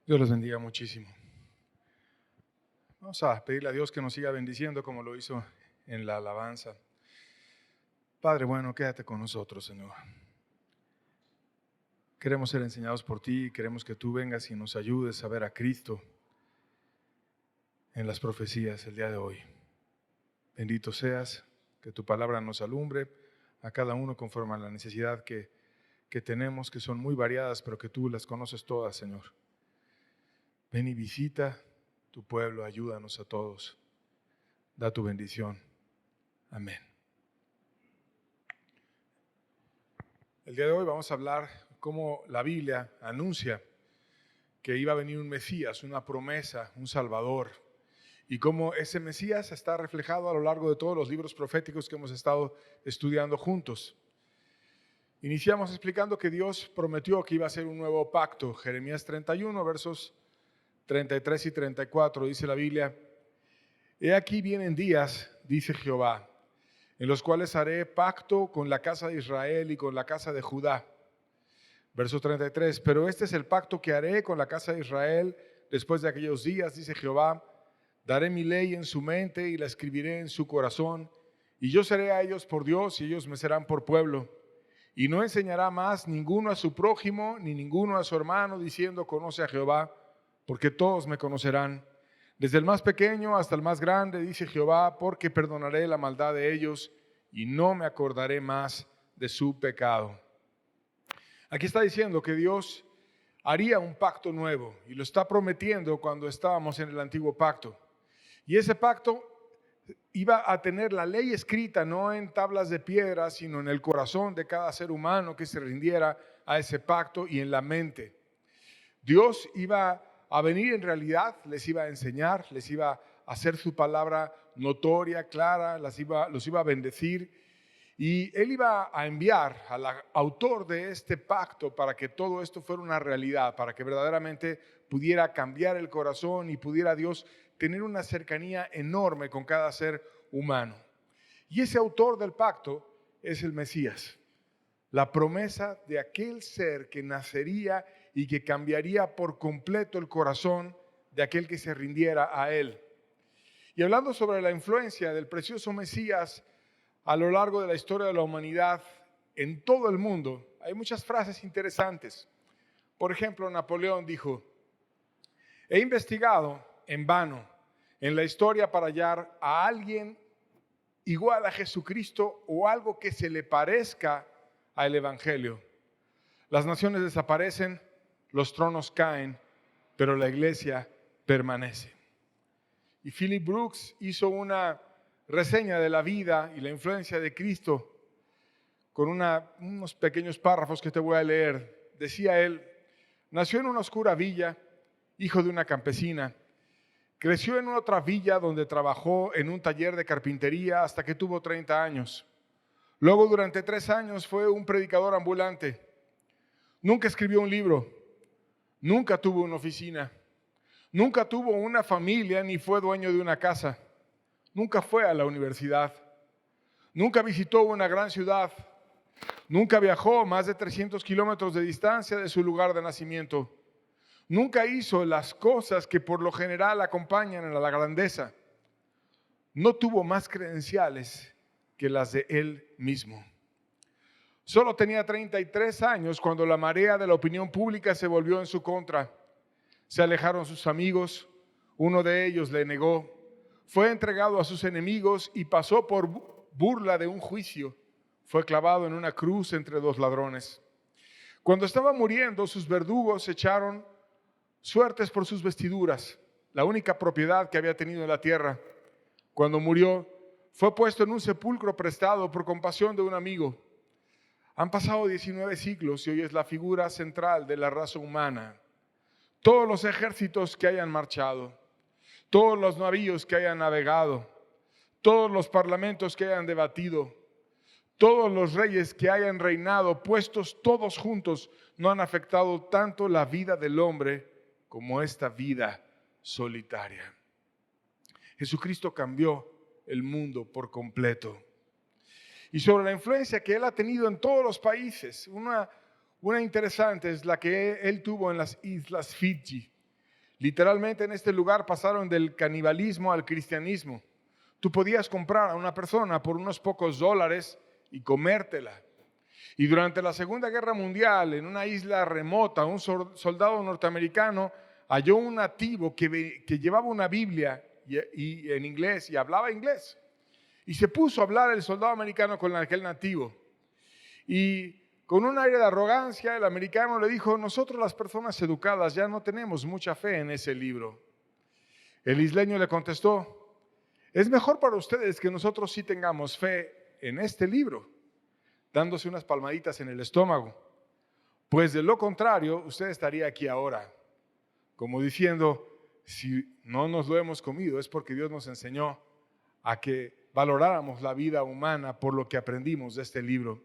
Dios los bendiga muchísimo. Vamos a pedirle a Dios que nos siga bendiciendo como lo hizo en la alabanza. Padre bueno, quédate con nosotros, Señor. Queremos ser enseñados por ti, queremos que tú vengas y nos ayudes a ver a Cristo en las profecías el día de hoy. Bendito seas, que tu palabra nos alumbre a cada uno conforme a la necesidad que tenemos, que son muy variadas, pero que tú las conoces todas, Señor. Ven y visita tu pueblo, ayúdanos a todos. Da tu bendición. Amén. El día de hoy vamos a hablar cómo la Biblia anuncia que iba a venir un Mesías, una promesa, un Salvador, y cómo ese Mesías está reflejado a lo largo de todos los libros proféticos que hemos estado estudiando juntos. Iniciamos explicando que Dios prometió que iba a hacer un nuevo pacto. Jeremías 31, versos 33 y 34, dice la Biblia: He aquí vienen días, dice Jehová, en los cuales haré pacto con la casa de Israel y con la casa de Judá. Verso 33, pero este es el pacto que haré con la casa de Israel después de aquellos días, dice Jehová. Daré mi ley en su mente y la escribiré en su corazón, y yo seré a ellos por Dios y ellos me serán por pueblo. Y no enseñará más ninguno a su prójimo ni ninguno a su hermano diciendo conoce a Jehová, porque todos me conocerán. Desde el más pequeño hasta el más grande, dice Jehová, porque perdonaré la maldad de ellos y no me acordaré más de su pecado. Aquí está diciendo que Dios haría un pacto nuevo y lo está prometiendo cuando estábamos en el antiguo pacto. Y ese pacto iba a tener la ley escrita no en tablas de piedra, sino en el corazón de cada ser humano que se rindiera a ese pacto y en la mente. Dios iba a venir en realidad, les iba a enseñar, les iba a hacer su palabra notoria, clara, los iba a bendecir. Y Él iba a enviar al autor de este pacto para que todo esto fuera una realidad, para que verdaderamente pudiera cambiar el corazón y pudiera Dios tener una cercanía enorme con cada ser humano. Y ese autor del pacto es el Mesías, la promesa de aquel ser que nacería y que cambiaría por completo el corazón de aquel que se rindiera a Él. Y hablando sobre la influencia del precioso Mesías a lo largo de la historia de la humanidad, en todo el mundo, hay muchas frases interesantes. Por ejemplo, Napoleón dijo: he investigado en vano en la historia para hallar a alguien igual a Jesucristo o algo que se le parezca al Evangelio. Las naciones desaparecen, los tronos caen, pero la iglesia permanece. Y Philip Brooks hizo una reseña de la vida y la influencia de Cristo con unos pequeños párrafos que te voy a leer. Decía él: nació en una oscura villa, hijo de una campesina. Creció en otra villa donde trabajó en un taller de carpintería hasta que tuvo 30 años. Luego, durante 3 años, fue un predicador ambulante. Nunca escribió un libro, nunca tuvo una oficina, nunca tuvo una familia ni fue dueño de una casa. Nunca fue a la universidad, nunca visitó una gran ciudad, nunca viajó más de 300 kilómetros de distancia de su lugar de nacimiento. Nunca hizo las cosas que por lo general acompañan a la grandeza. No tuvo más credenciales que las de él mismo. Solo tenía 33 años cuando la marea de la opinión pública se volvió en su contra. Se alejaron sus amigos, uno de ellos le negó. Fue entregado a sus enemigos y pasó por burla de un juicio. Fue clavado en una cruz entre 2 ladrones. Cuando estaba muriendo, sus verdugos echaron suertes por sus vestiduras, la única propiedad que había tenido en la tierra. Cuando murió, fue puesto en un sepulcro prestado por compasión de un amigo. Han pasado 19 siglos y hoy es la figura central de la raza humana. Todos los ejércitos que hayan marchado, todos los navíos que hayan navegado, todos los parlamentos que hayan debatido, todos los reyes que hayan reinado, puestos todos juntos, no han afectado tanto la vida del hombre como esta vida solitaria. Jesucristo cambió el mundo por completo. Y sobre la influencia que Él ha tenido en todos los países, una interesante es la que Él tuvo en las Islas Fiji. Literalmente en este lugar pasaron del canibalismo al cristianismo. Tú podías comprar a una persona por unos pocos dólares y comértela. Y durante la Segunda Guerra Mundial, en una isla remota, un soldado norteamericano halló un nativo que llevaba una Biblia y en inglés y hablaba inglés. Y se puso a hablar el soldado americano con aquel nativo. Y con un aire de arrogancia, el americano le dijo: nosotros las personas educadas ya no tenemos mucha fe en ese libro. El isleño le contestó: es mejor para ustedes que nosotros sí tengamos fe en este libro, dándose unas palmaditas en el estómago. Pues de lo contrario, usted estaría aquí ahora. Como diciendo, si no nos lo hemos comido es porque Dios nos enseñó a que valoráramos la vida humana por lo que aprendimos de este libro.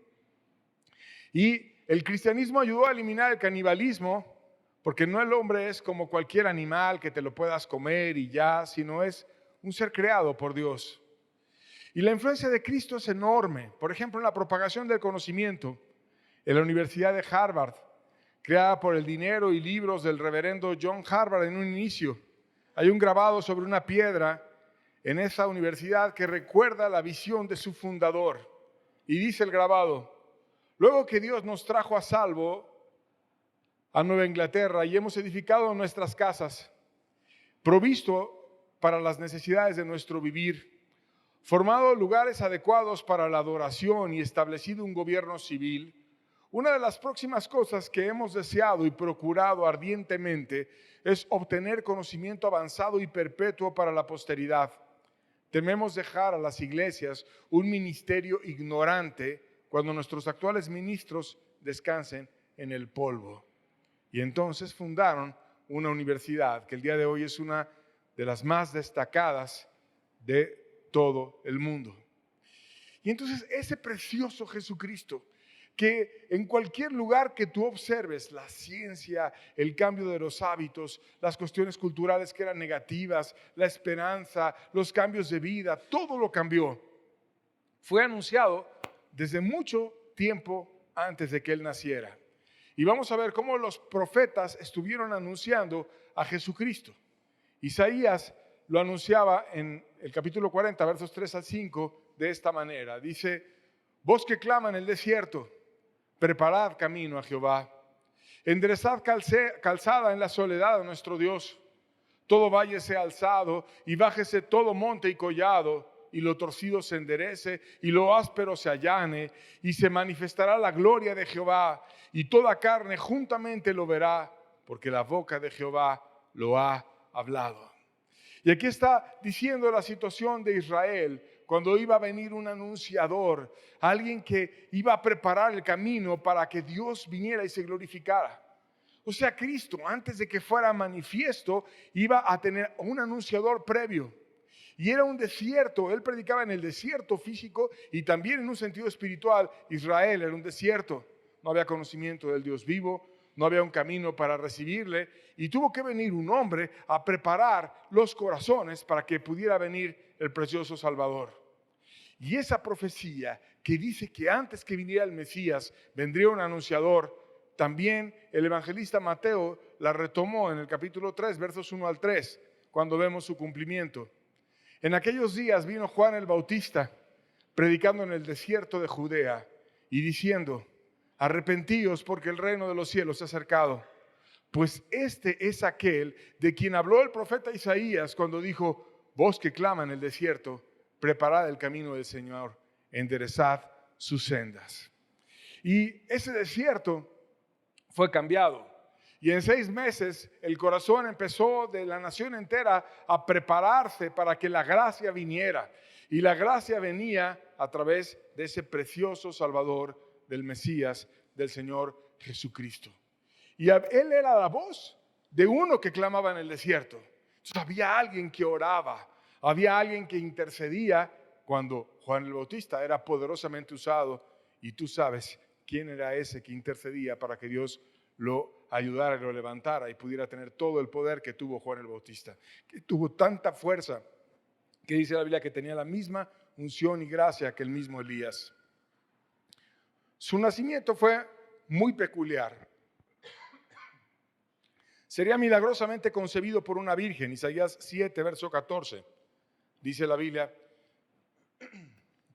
Y el cristianismo ayudó a eliminar el canibalismo, porque no, el hombre es como cualquier animal que te lo puedas comer y ya, sino es un ser creado por Dios. Y la influencia de Cristo es enorme. Por ejemplo, en la propagación del conocimiento, en la Universidad de Harvard, creada por el dinero y libros del reverendo John Harvard en un inicio, hay un grabado sobre una piedra en esa universidad que recuerda la visión de su fundador. Y dice el grabado: luego que Dios nos trajo a salvo a Nueva Inglaterra y hemos edificado nuestras casas, provisto para las necesidades de nuestro vivir, formado lugares adecuados para la adoración y establecido un gobierno civil, una de las próximas cosas que hemos deseado y procurado ardientemente es obtener conocimiento avanzado y perpetuo para la posteridad. Tememos dejar a las iglesias un ministerio ignorante cuando nuestros actuales ministros descansen en el polvo. Y entonces fundaron una universidad que el día de hoy es una de las más destacadas de todo el mundo. Y entonces ese precioso Jesucristo, que en cualquier lugar que tú observes, la ciencia, el cambio de los hábitos, las cuestiones culturales que eran negativas, la esperanza, los cambios de vida, todo lo cambió. Fue anunciado desde mucho tiempo antes de que Él naciera. Y vamos a ver cómo los profetas estuvieron anunciando a Jesucristo. Isaías lo anunciaba en el capítulo 40, versos 3 al 5, de esta manera. Dice: voz que clama en el desierto, preparad camino a Jehová, enderezad calzada en la soledad a nuestro Dios. Todo valle sea alzado y bájese todo monte y collado, y lo torcido se enderece y lo áspero se allane, y se manifestará la gloria de Jehová, y toda carne juntamente lo verá, porque la boca de Jehová lo ha hablado. Y aquí está diciendo la situación de Israel cuando iba a venir un anunciador, alguien que iba a preparar el camino para que Dios viniera y se glorificara. O sea, Cristo, antes de que fuera manifiesto, iba a tener un anunciador previo. Y era un desierto. Él predicaba en el desierto físico y también en un sentido espiritual. Israel era un desierto. No había conocimiento del Dios vivo, no había un camino para recibirle, y tuvo que venir un hombre a preparar los corazones para que pudiera venir el precioso Salvador. Y esa profecía que dice que antes que viniera el Mesías vendría un anunciador, también el evangelista Mateo la retomó en el capítulo 3, versos 1 al 3, cuando vemos su cumplimiento. En aquellos días vino Juan el Bautista, predicando en el desierto de Judea y diciendo: arrepentíos porque el reino de los cielos se ha acercado. Pues este es aquel de quien habló el profeta Isaías cuando dijo: voz que clama en el desierto, preparad el camino del Señor, enderezad sus sendas. Y ese desierto fue cambiado. Y en 6 meses el corazón empezó de la nación entera a prepararse para que la gracia viniera. Y la gracia venía a través de ese precioso Salvador del Mesías, del Señor Jesucristo. Y Él era la voz de uno que clamaba en el desierto. Entonces había alguien que oraba, había alguien que intercedía cuando Juan el Bautista era poderosamente usado. Y tú sabes quién era ese que intercedía para que Dios lo ayudara y lo levantara y pudiera tener todo el poder que tuvo Juan el Bautista, que tuvo tanta fuerza que dice la Biblia que tenía la misma unción y gracia que el mismo Elías. Su nacimiento fue muy peculiar. Sería milagrosamente concebido por una virgen. Isaías 7, verso 14. Dice la Biblia,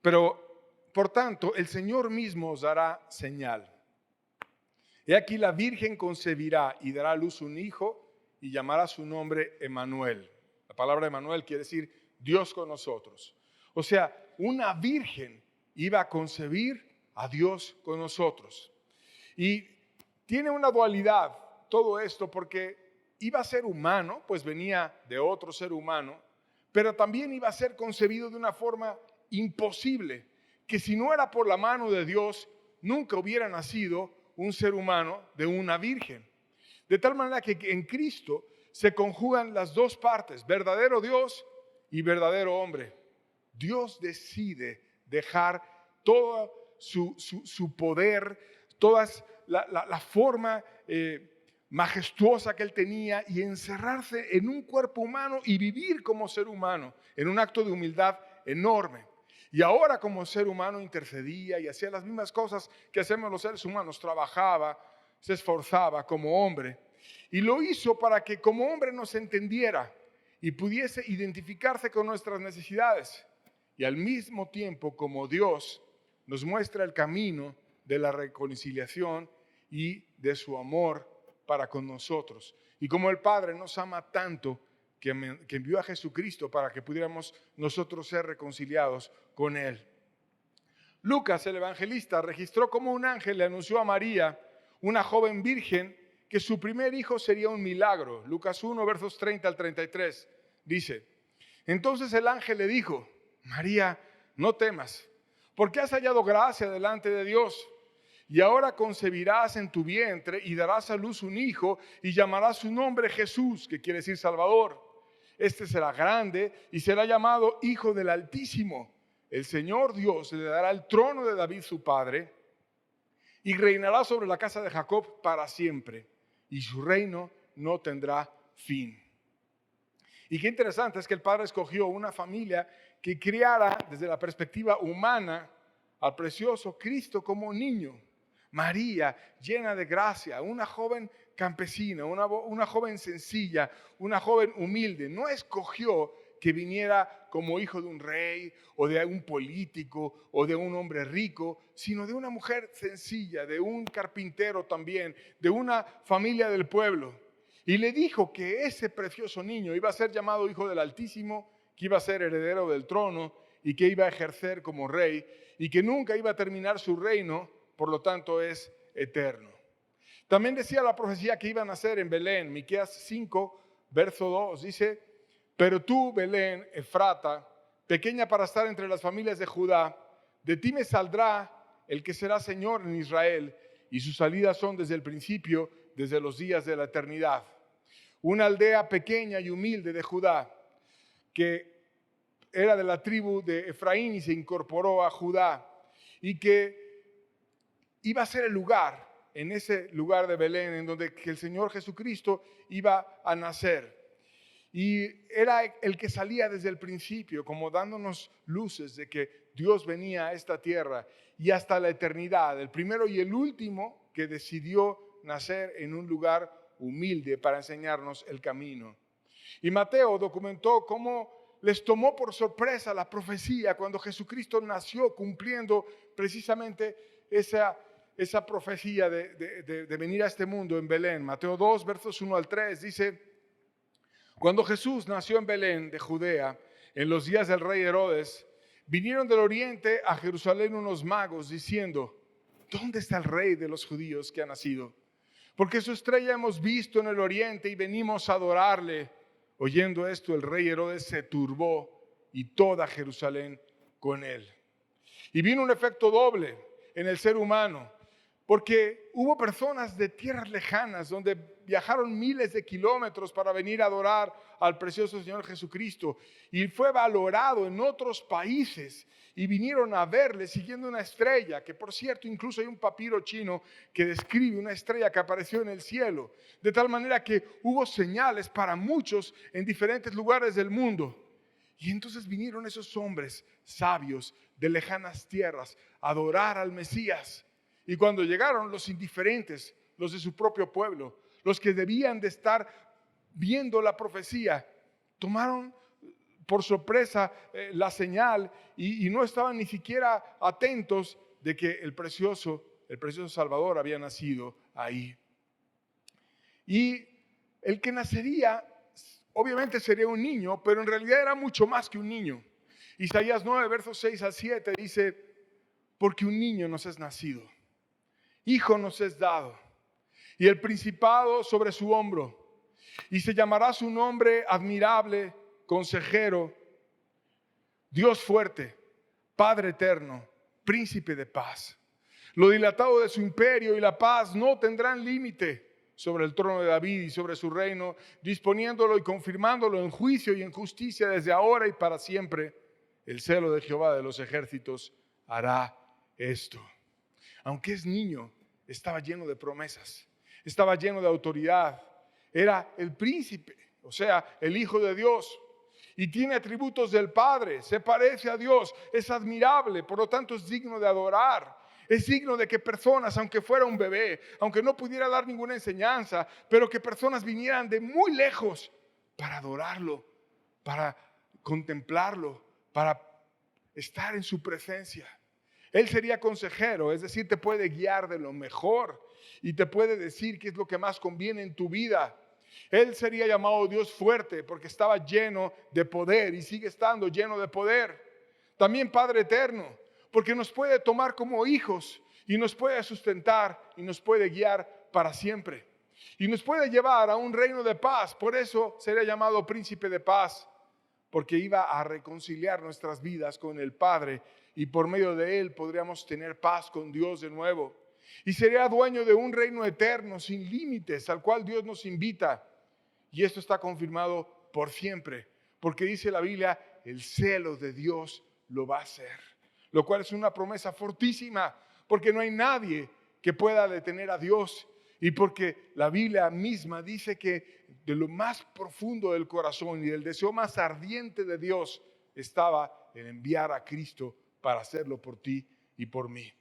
pero por tanto el Señor mismo os dará señal. He aquí la virgen concebirá y dará a luz un hijo y llamará su nombre Emmanuel. La palabra Emmanuel quiere decir Dios con nosotros. O sea, una virgen iba a concebir a Dios con nosotros. Y tiene una dualidad todo esto porque iba a ser humano, pues venía de otro ser humano, pero también iba a ser concebido de una forma imposible, que si no era por la mano de Dios, nunca hubiera nacido un ser humano de una virgen. De tal manera que en Cristo se conjugan las dos partes, verdadero Dios y verdadero hombre. Dios decide dejar todo su poder, toda la forma majestuosa que él tenía y encerrarse en un cuerpo humano y vivir como ser humano en un acto de humildad enorme. Y ahora como ser humano intercedía y hacía las mismas cosas que hacemos los seres humanos. Trabajaba, se esforzaba como hombre. Y lo hizo para que como hombre nos entendiera y pudiese identificarse con nuestras necesidades. Y al mismo tiempo como Dios nos muestra el camino de la reconciliación y de su amor para con nosotros. Y como el Padre nos ama tanto que envió a Jesucristo para que pudiéramos nosotros ser reconciliados con Él. Lucas, el evangelista, registró cómo un ángel le anunció a María, una joven virgen, que su primer hijo sería un milagro. Lucas 1, versos 30 al 33, dice, entonces el ángel le dijo, María, no temas, porque has hallado gracia delante de Dios. Y ahora concebirás en tu vientre y darás a luz un hijo y llamarás su nombre Jesús, que quiere decir Salvador. Este será grande y será llamado Hijo del Altísimo. El Señor Dios le dará el trono de David su padre y reinará sobre la casa de Jacob para siempre. Y su reino no tendrá fin. Y qué interesante es que el Padre escogió una familia que criara desde la perspectiva humana al precioso Cristo como niño. María, llena de gracia, una joven campesina, una joven sencilla, una joven humilde. No escogió que viniera como hijo de un rey o de un político o de un hombre rico, sino de una mujer sencilla, de un carpintero también, de una familia del pueblo. Y le dijo que ese precioso niño iba a ser llamado Hijo del Altísimo, que iba a ser heredero del trono y que iba a ejercer como rey y que nunca iba a terminar su reino, por lo tanto es eterno. También decía la profecía que iba a nacer en Belén, Miqueas 5, verso 2, dice, pero tú, Belén, Efrata, pequeña para estar entre las familias de Judá, de ti me saldrá el que será Señor en Israel, y sus salidas son desde el principio, desde los días de la eternidad. Una aldea pequeña y humilde de Judá, que era de la tribu de Efraín y se incorporó a Judá, y que iba a ser el lugar, en ese lugar de Belén, en donde el Señor Jesucristo iba a nacer. Y era el que salía desde el principio, como dándonos luces de que Dios venía a esta tierra y hasta la eternidad, el primero y el último que decidió nacer en un lugar humilde para enseñarnos el camino. Y Mateo documentó cómo les tomó por sorpresa la profecía cuando Jesucristo nació, cumpliendo precisamente esa profecía de venir a este mundo en Belén. Mateo 2, versos 1 al 3 dice, cuando Jesús nació en Belén de Judea, en los días del rey Herodes, vinieron del oriente a Jerusalén unos magos diciendo, ¿dónde está el rey de los judíos que ha nacido? Porque su estrella hemos visto en el oriente y venimos a adorarle. Oyendo esto, el rey Herodes se turbó y toda Jerusalén con él. Y vino un efecto doble en el ser humano, porque hubo personas de tierras lejanas donde viajaron miles de kilómetros para venir a adorar al precioso Señor Jesucristo y fue valorado en otros países y vinieron a verle siguiendo una estrella, que por cierto incluso hay un papiro chino que describe una estrella que apareció en el cielo, de tal manera que hubo señales para muchos en diferentes lugares del mundo. Y entonces vinieron esos hombres sabios de lejanas tierras a adorar al Mesías. Y cuando llegaron los indiferentes, los de su propio pueblo, los que debían de estar viendo la profecía, tomaron por sorpresa la señal y no estaban ni siquiera atentos de que el precioso Salvador había nacido ahí. Y el que nacería, obviamente sería un niño, pero en realidad era mucho más que un niño. Isaías 9, versos 6 al 7 dice: porque un niño nos es nacido, hijo nos es dado, y el principado sobre su hombro, y se llamará su nombre admirable, consejero, Dios fuerte, Padre eterno, príncipe de paz. Lo dilatado de su imperio y la paz no tendrán límite sobre el trono de David y sobre su reino, disponiéndolo y confirmándolo en juicio y en justicia desde ahora y para siempre. El celo de Jehová de los ejércitos hará esto. Aunque es niño, estaba lleno de promesas, estaba lleno de autoridad. Era el príncipe, o sea, el Hijo de Dios. Y tiene atributos del Padre, se parece a Dios, es admirable, por lo tanto es digno de adorar. Es digno de que personas, aunque fuera un bebé, aunque no pudiera dar ninguna enseñanza, pero que personas vinieran de muy lejos para adorarlo, para contemplarlo, para estar en su presencia. Él sería consejero, es decir, te puede guiar de lo mejor y te puede decir qué es lo que más conviene en tu vida. Él sería llamado Dios fuerte porque estaba lleno de poder y sigue estando lleno de poder. También Padre eterno, porque nos puede tomar como hijos y nos puede sustentar y nos puede guiar para siempre. Y nos puede llevar a un reino de paz, por eso sería llamado Príncipe de Paz, porque iba a reconciliar nuestras vidas con el Padre y por medio de Él podríamos tener paz con Dios de nuevo. Y sería dueño de un reino eterno sin límites al cual Dios nos invita. Y esto está confirmado por siempre, porque dice la Biblia, el celo de Dios lo va a hacer. Lo cual es una promesa fortísima, porque no hay nadie que pueda detener a Dios. Y porque la Biblia misma dice que de lo más profundo del corazón y del deseo más ardiente de Dios estaba en enviar a Cristo para hacerlo por ti y por mí.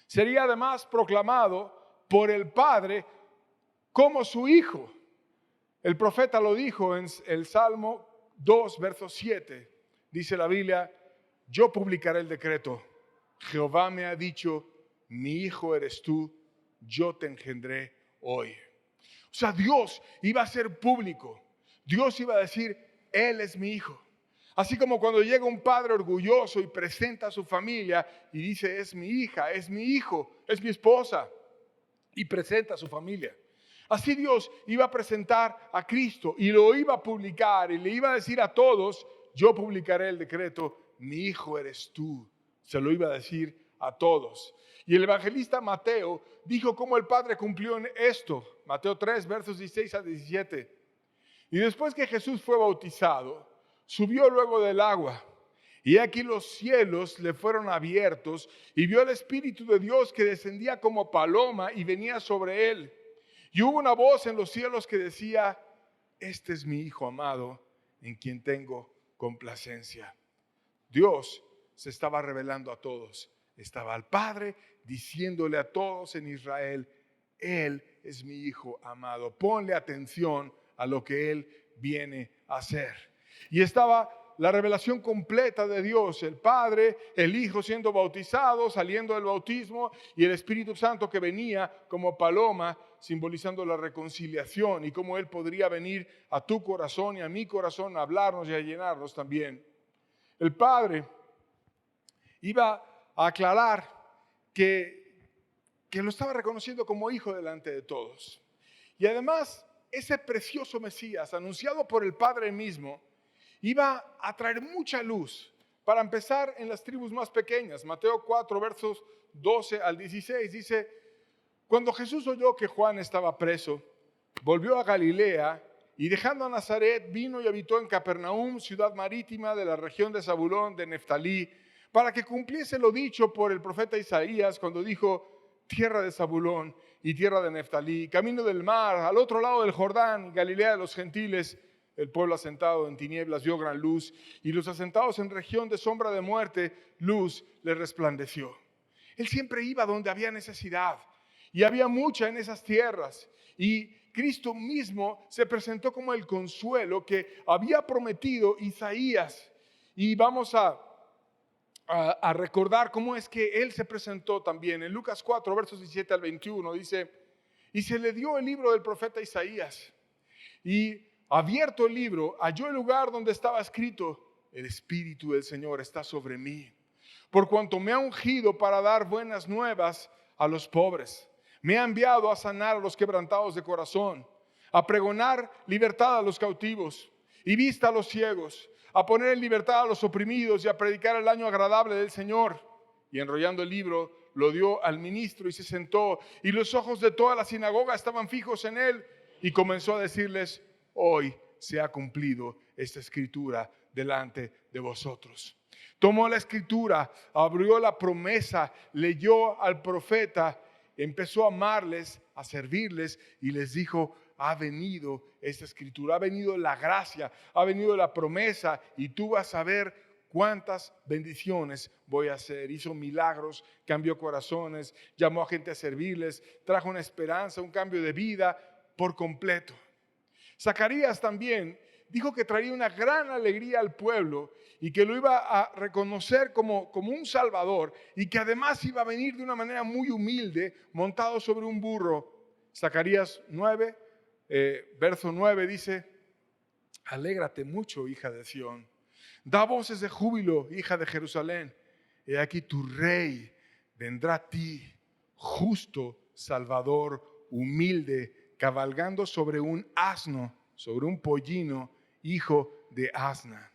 Sería además proclamado por el Padre como su Hijo. El profeta lo dijo en el Salmo 2, verso 7. Dice la Biblia, yo publicaré el decreto. Jehová me ha dicho, mi hijo eres tú, yo te engendré hoy. O sea, Dios iba a ser público. Dios iba a decir, Él es mi hijo. Así como cuando llega un padre orgulloso y presenta a su familia y dice, es mi hija, es mi hijo, es mi esposa, y presenta a su familia. Así Dios iba a presentar a Cristo y lo iba a publicar y le iba a decir a todos, yo publicaré el decreto, mi hijo eres tú. Se lo iba a decir a todos. Y el evangelista Mateo dijo cómo el Padre cumplió en esto. Mateo 3, versos 16 a 17. Y después que Jesús fue bautizado, subió luego del agua. Y aquí los cielos le fueron abiertos y vio el Espíritu de Dios que descendía como paloma y venía sobre él. Y hubo una voz en los cielos que decía, este es mi Hijo amado, en quien tengo complacencia. Dios se estaba revelando a todos. Estaba al Padre diciéndole a todos en Israel, Él es mi Hijo amado. Ponle atención a lo que Él viene a hacer. Y estaba la revelación completa de Dios, el Padre, el Hijo siendo bautizado, saliendo del bautismo y el Espíritu Santo que venía como paloma, simbolizando la reconciliación y cómo Él podría venir a tu corazón y a mi corazón a hablarnos y a llenarnos también. El Padre iba a aclarar que lo estaba reconociendo como hijo delante de todos. Y además, ese precioso Mesías, anunciado por el Padre mismo, iba a traer mucha luz. Para empezar, en las tribus más pequeñas, Mateo 4, versos 12 al 16, dice, cuando Jesús oyó que Juan estaba preso, volvió a Galilea y dejando a Nazaret, vino y habitó en Capernaum, ciudad marítima de la región de Zabulón, de Neftalí, para que cumpliese lo dicho por el profeta Isaías cuando dijo, tierra de Zabulón y tierra de Neftalí, camino del mar, al otro lado del Jordán, Galilea de los gentiles. El pueblo asentado en tinieblas vio gran luz, y los asentados en región de sombra de muerte, luz les resplandeció. Él siempre iba donde había necesidad. Y había mucha en esas tierras. Y Cristo mismo se presentó como el consuelo que había prometido Isaías. Y vamos a recordar cómo es que Él se presentó también. En Lucas 4, versos 17 al 21, dice: y se le dio el libro del profeta Isaías. Y abierto el libro, halló el lugar donde estaba escrito: el Espíritu del Señor está sobre mí, por cuanto me ha ungido para dar buenas nuevas a los pobres. Me ha enviado a sanar a los quebrantados de corazón, a pregonar libertad a los cautivos y vista a los ciegos, a poner en libertad a los oprimidos y a predicar el año agradable del Señor. Y enrollando el libro, lo dio al ministro y se sentó, y los ojos de toda la sinagoga estaban fijos en él, y comenzó a decirles: hoy se ha cumplido esta escritura delante de vosotros. Tomó la escritura, abrió la promesa, leyó al profeta, empezó a amarles, a servirles, y les dijo: ha venido esta escritura, ha venido la gracia, ha venido la promesa, y tú vas a ver cuántas bendiciones voy a hacer. Hizo milagros, cambió corazones, llamó a gente a servirles, trajo una esperanza, un cambio de vida por completo. Zacarías también dijo que traería una gran alegría al pueblo y que lo iba a reconocer como un salvador, y que además iba a venir de una manera muy humilde, montado sobre un burro. Zacarías 9, verso 9 dice: alégrate mucho, hija de Sión. Da voces de júbilo, hija de Jerusalén. He aquí tu rey vendrá a ti, justo, salvador, humilde, cabalgando sobre un asno, sobre un pollino, hijo de asna.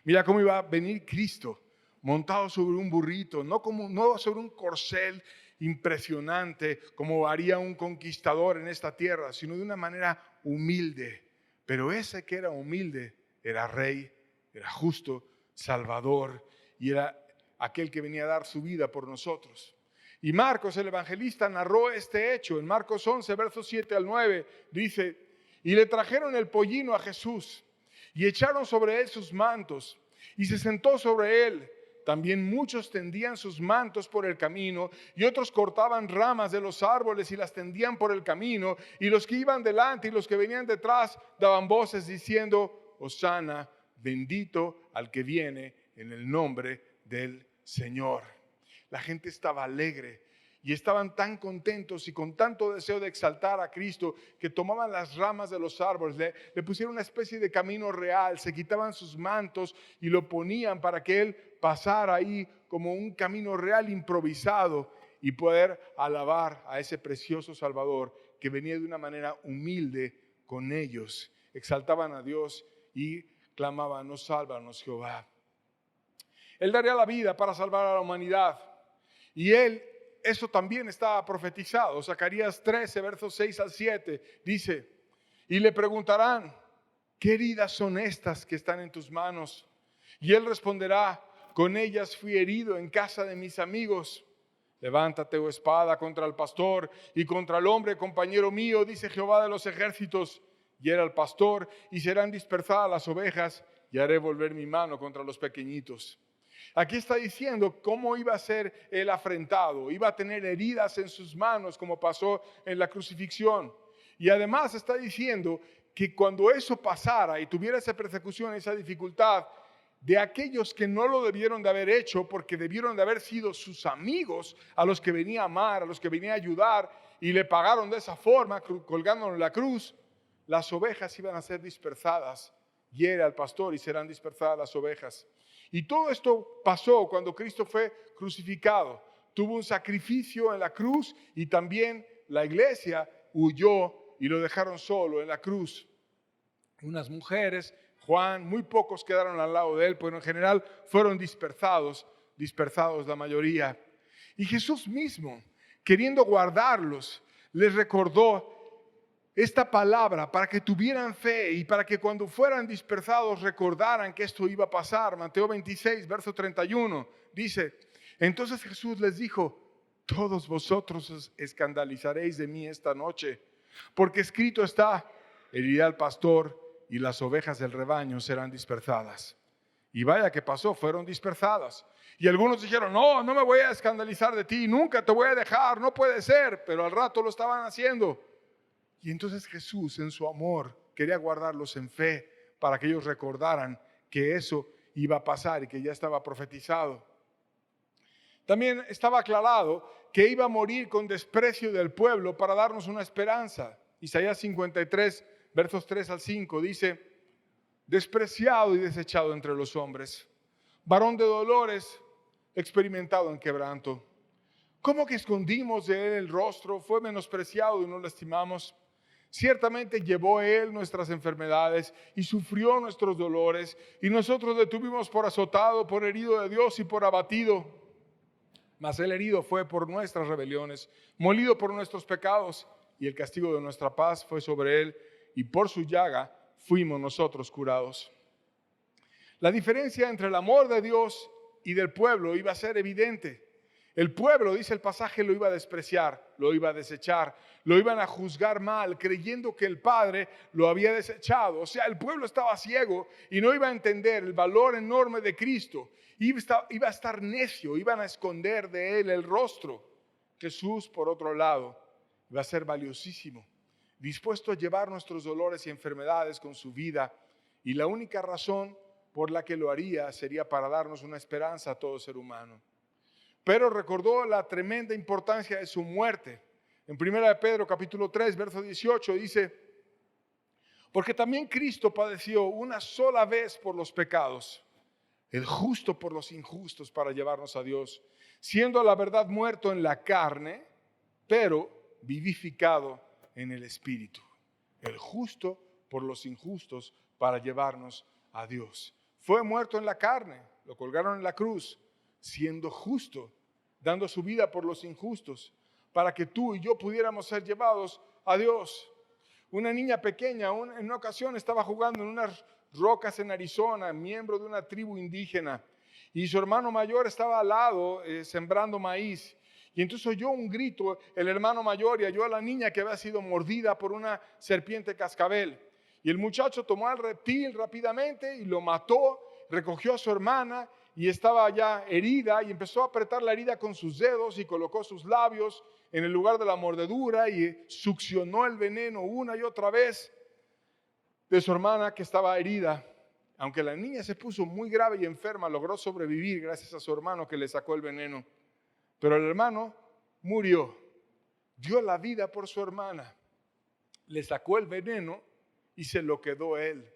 Mira cómo iba a venir Cristo, montado sobre un burrito, no sobre un corcel impresionante como haría un conquistador en esta tierra, sino de una manera humilde. Pero ese que era humilde era rey, era justo, salvador, y era aquel que venía a dar su vida por nosotros. Y Marcos, el evangelista, narró este hecho. En Marcos 11, versos 7 al 9, dice: y le trajeron el pollino a Jesús, y echaron sobre él sus mantos, y se sentó sobre él. También muchos tendían sus mantos por el camino, y otros cortaban ramas de los árboles y las tendían por el camino. Y los que iban delante y los que venían detrás daban voces diciendo: Hosana, bendito al que viene en el nombre del Señor. La gente estaba alegre y estaban tan contentos y con tanto deseo de exaltar a Cristo, que tomaban las ramas de los árboles, le pusieron una especie de camino real, se quitaban sus mantos y lo ponían para que Él pasara ahí como un camino real improvisado, y poder alabar a ese precioso Salvador que venía de una manera humilde con ellos. Exaltaban a Dios y clamaban: no, sálvanos, Jehová. Él daría la vida para salvar a la humanidad, y eso también estaba profetizado. Zacarías 13, versos 6 al 7 dice: y le preguntarán: ¿qué heridas son estas que están en tus manos? Y él responderá: con ellas fui herido en casa de mis amigos. Levántate, oh espada, contra el pastor y contra el hombre compañero mío, dice Jehová de los ejércitos. Hiera al pastor y serán dispersadas las ovejas, y haré volver mi mano contra los pequeñitos. Aquí está diciendo cómo iba a ser él afrentado. Iba a tener heridas en sus manos, como pasó en la crucifixión. Y además está diciendo que cuando eso pasara y tuviera esa persecución, esa dificultad, de aquellos que no lo debieron de haber hecho, porque debieron de haber sido sus amigos, a los que venía a amar, a los que venía a ayudar, y le pagaron de esa forma, colgándolo en la cruz, las ovejas iban a ser dispersadas. Hiere al pastor y serán dispersadas las ovejas. Y todo esto pasó cuando Cristo fue crucificado. Tuvo un sacrificio en la cruz, y también la iglesia huyó y lo dejaron solo en la cruz. Unas mujeres, Juan, muy pocos quedaron al lado de él, pero en general fueron dispersados la mayoría. Y Jesús mismo, queriendo guardarlos, les recordó esta palabra para que tuvieran fe y para que cuando fueran dispersados recordaran que esto iba a pasar. Mateo 26, verso 31 dice: entonces Jesús les dijo: todos vosotros os escandalizaréis de mí esta noche, porque escrito está: heriré al pastor y las ovejas del rebaño serán dispersadas. Y vaya que pasó, fueron dispersadas. Y algunos dijeron, no, no me voy a escandalizar de ti, nunca te voy a dejar, no puede ser. Pero al rato lo estaban haciendo. Y entonces Jesús, en su amor, quería guardarlos en fe para que ellos recordaran que eso iba a pasar y que ya estaba profetizado. También estaba aclarado que iba a morir con desprecio del pueblo para darnos una esperanza. Isaías 53, versos 3 al 5 dice, despreciado y desechado entre los hombres, varón de dolores, experimentado en quebranto. ¿Cómo que escondimos de él el rostro? Fue menospreciado y no lo estimamos. Ciertamente llevó él nuestras enfermedades y sufrió nuestros dolores, y nosotros le tuvimos por azotado, por herido de Dios y por abatido. Mas el herido fue por nuestras rebeliones, molido por nuestros pecados, y el castigo de nuestra paz fue sobre él, y por su llaga fuimos nosotros curados. La diferencia entre el amor de Dios y del pueblo iba a ser evidente. El pueblo, dice el pasaje, lo iba a despreciar, lo iba a desechar, lo iban a juzgar mal, creyendo que el Padre lo había desechado. O sea, el pueblo estaba ciego y no iba a entender el valor enorme de Cristo. Iba a estar necio, iban a esconder de él el rostro. Jesús, por otro lado, iba a ser valiosísimo, dispuesto a llevar nuestros dolores y enfermedades con su vida. Y la única razón por la que lo haría sería para darnos una esperanza a todo ser humano. Pero recordó la tremenda importancia de su muerte. En 1 Pedro capítulo 3, verso 18 dice, porque también Cristo padeció una sola vez por los pecados, el justo por los injustos para llevarnos a Dios, siendo a la verdad muerto en la carne, pero vivificado en el Espíritu. El justo por los injustos para llevarnos a Dios. Fue muerto en la carne, lo colgaron en la cruz, siendo justo, dando su vida por los injustos, para que tú y yo pudiéramos ser llevados a Dios. Una niña pequeña en una ocasión estaba jugando en unas rocas en Arizona, miembro de una tribu indígena, y su hermano mayor estaba al lado sembrando maíz. Y entonces oyó un grito el hermano mayor y halló a la niña que había sido mordida por una serpiente cascabel. Y el muchacho tomó al reptil rápidamente y lo mató, recogió a su hermana y estaba ya herida y empezó a apretar la herida con sus dedos y colocó sus labios en el lugar de la mordedura y succionó el veneno una y otra vez de su hermana que estaba herida. Aunque la niña se puso muy grave y enferma, logró sobrevivir gracias a su hermano que le sacó el veneno. Pero el hermano murió, dio la vida por su hermana, le sacó el veneno y se lo quedó él.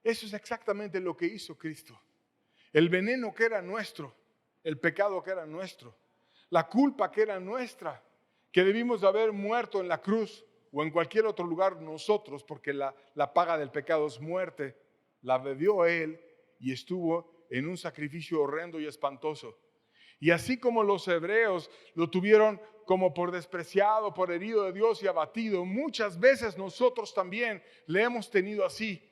Eso es exactamente lo que hizo Cristo. El veneno que era nuestro, el pecado que era nuestro, la culpa que era nuestra, que debimos de haber muerto en la cruz o en cualquier otro lugar nosotros, porque la paga del pecado es muerte, la bebió él y estuvo en un sacrificio horrendo y espantoso. Y así como los hebreos lo tuvieron como por despreciado, por herido de Dios y abatido, muchas veces nosotros también le hemos tenido así,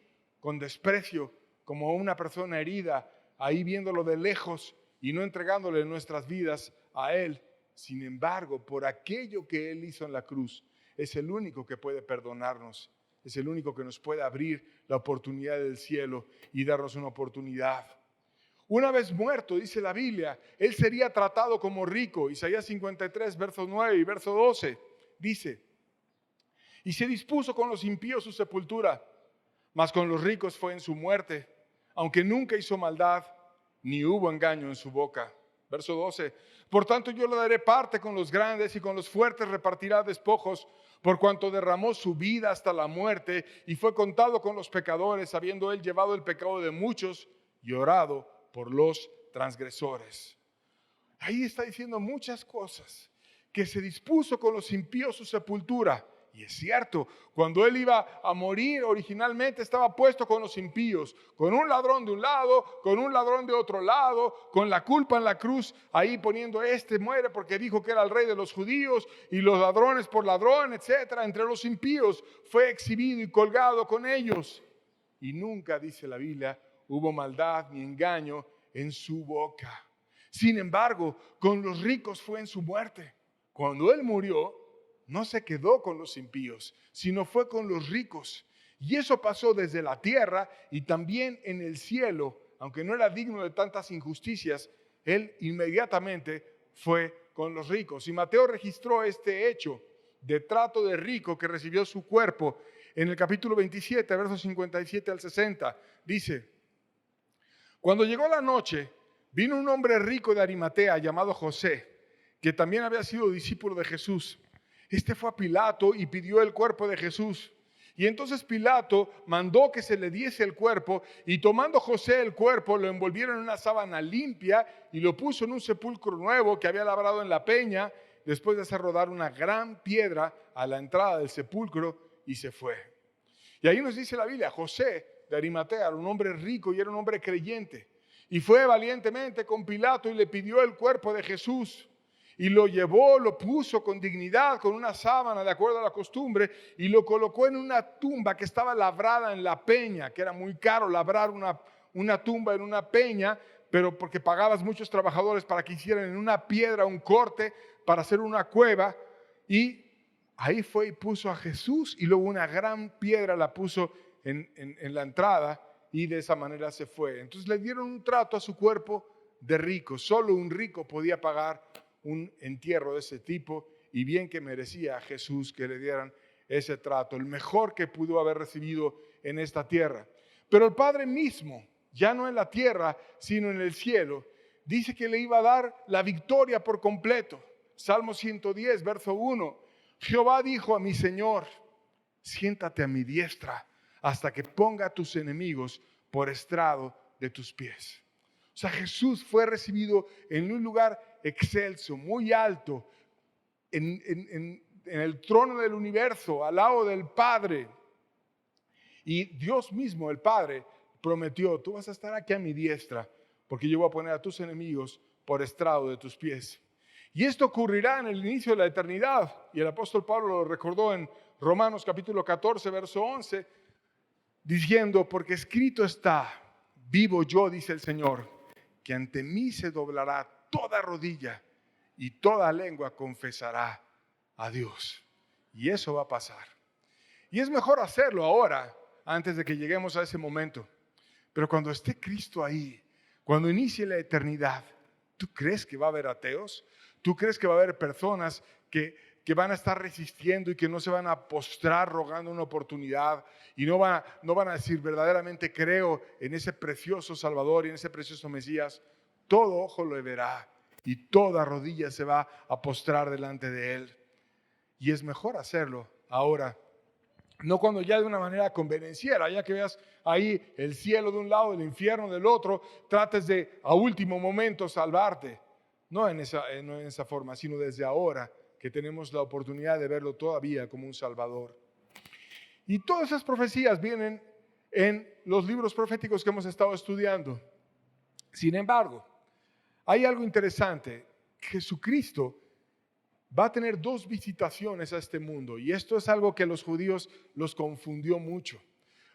con desprecio, como una persona herida, ahí viéndolo de lejos y no entregándole nuestras vidas a Él. Sin embargo, por aquello que Él hizo en la cruz, es el único que puede perdonarnos, es el único que nos puede abrir la oportunidad del cielo y darnos una oportunidad. Una vez muerto, dice la Biblia, Él sería tratado como rico. Isaías 53, verso 9 y verso 12, dice, y se dispuso con los impíos su sepultura, mas con los ricos fue en su muerte, aunque nunca hizo maldad, ni hubo engaño en su boca. Verso 12, por tanto yo le daré parte con los grandes y con los fuertes repartirá despojos, por cuanto derramó su vida hasta la muerte y fue contado con los pecadores, habiendo él llevado el pecado de muchos y orado por los transgresores. Ahí está diciendo muchas cosas, que se dispuso con los impíos su sepultura. Y es cierto, cuando él iba a morir originalmente estaba puesto con los impíos, con un ladrón de un lado, con un ladrón de otro lado, con la culpa en la cruz, ahí poniendo este muere porque dijo que era el rey de los judíos y los ladrones por ladrón, etcétera. Entre los impíos fue exhibido y colgado con ellos. Y nunca, dice la Biblia, hubo maldad ni engaño en su boca. Sin embargo, con los ricos fue en su muerte. Cuando él murió, no se quedó con los impíos, sino fue con los ricos. Y eso pasó desde la tierra y también en el cielo aunque no era digno de tantas injusticias, él inmediatamente fue con los ricos. Y Mateo registró este hecho de trato de rico que recibió su cuerpo en el capítulo 27, versos 57 al 60. Dice: cuando llegó la noche, vino un hombre rico de Arimatea llamado José, que también había sido discípulo de Jesús. Este fue a Pilato y pidió el cuerpo de Jesús. Y entonces Pilato mandó que se le diese el cuerpo, y tomando José el cuerpo, lo envolvieron en una sábana limpia y lo puso en un sepulcro nuevo que había labrado en la peña, después de hacer rodar una gran piedra a la entrada del sepulcro, y se fue. Y ahí nos dice la Biblia, José de Arimatea era un hombre rico y era un hombre creyente. Y fue valientemente con Pilato y le pidió el cuerpo de Jesús. Y lo llevó, lo puso con dignidad, con una sábana de acuerdo a la costumbre, y lo colocó en una tumba que estaba labrada en la peña, que era muy caro labrar una tumba en una peña, pero porque pagabas muchos trabajadores para que hicieran en una piedra un corte para hacer una cueva. Y ahí fue y puso a Jesús, y luego una gran piedra la puso en la entrada, y de esa manera se fue. Entonces le dieron un trato a su cuerpo de rico. Solo un rico podía pagar un entierro de ese tipo, y bien que merecía a Jesús que le dieran ese trato, el mejor que pudo haber recibido en esta tierra. Pero el Padre mismo, ya no en la tierra, sino en el cielo, dice que le iba a dar la victoria por completo. Salmo 110, verso 1. Jehová dijo a mi Señor: siéntate a mi diestra hasta que ponga a tus enemigos por estrado de tus pies. O sea, Jesús fue recibido en un lugar excelso, muy alto, en el trono del universo, al lado del Padre. Y Dios mismo, el Padre, prometió: tú vas a estar aquí a mi diestra, porque yo voy a poner a tus enemigos por estrado de tus pies. Y esto ocurrirá en el inicio de la eternidad. Y el apóstol Pablo lo recordó en Romanos capítulo 14, verso 11, diciendo: porque escrito está, vivo yo, dice el Señor, que ante mí se doblará toda rodilla y toda lengua confesará a Dios. Y eso va a pasar. Y es mejor hacerlo ahora, antes de que lleguemos a ese momento. Pero cuando esté Cristo ahí, cuando inicie la eternidad, ¿tú crees que va a haber ateos? ¿Tú crees que va a haber personas que van a estar resistiendo y que no se van a postrar rogando una oportunidad y no van a decir verdaderamente creo en ese precioso Salvador y en ese precioso Mesías? Todo ojo lo verá y toda rodilla se va a postrar delante de Él. Y es mejor hacerlo ahora, no cuando ya de una manera convenenciera, ya que veas ahí el cielo de un lado, el infierno del otro, trates de a último momento salvarte. No en esa forma, sino desde ahora que tenemos la oportunidad de verlo todavía como un Salvador. Y todas esas profecías vienen en los libros proféticos que hemos estado estudiando. Sin embargo, hay algo interesante. Jesucristo va a tener dos visitaciones a este mundo, y esto es algo que a los judíos los confundió mucho.